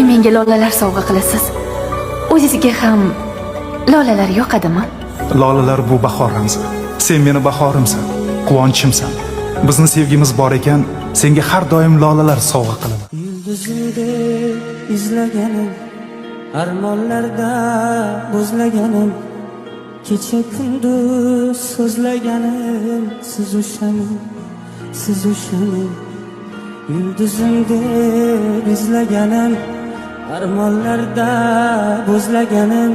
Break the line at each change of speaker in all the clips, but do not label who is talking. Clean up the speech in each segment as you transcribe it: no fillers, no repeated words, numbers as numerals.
menga lolalar sovg'a qilasiz. O'zingizga ham lolalar yoqadimi?
Lolalar bu bahor ramzi. Sen meni bahorimsan, quvonchimsan. Bizni sevgimiz bor ekan, senga har doim lolalar sovg'a qilaman.
Yulduzingni izlaganim, armonlarda bo'zlaganim, kecha kunduz so'zlaganim, siz o'shaning. Yulduzingni izlaganim, armonlarda bo'zlaganim,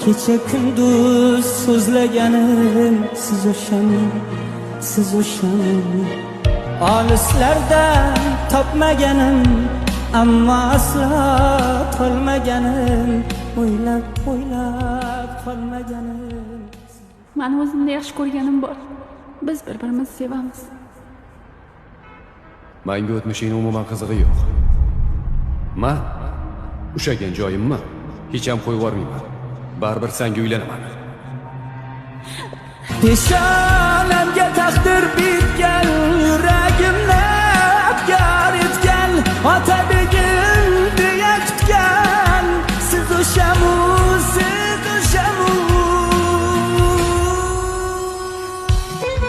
kecha kunduz so'zlaganim, siz o'shaning. Olislardan topmaganim, ammo aslo tolmaganim, o'ylab qolmaganim.
Meni o'zimda yaxshi ko'rganim bor. Biz bir-birimizni sevamiz.
Menga o'tmishingning umuman qizig'i yo'q. Men ushagan joyimni hech ham qo'yib yubormayman. Baribir senga uylanaman.
Peshonamga taqdir bitgan, yuragimni abgor etgan, otabegim deya kutgan, siz o'shamu.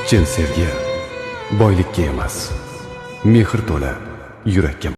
Chin sevgi boylikka emas, mehr to'la yurakka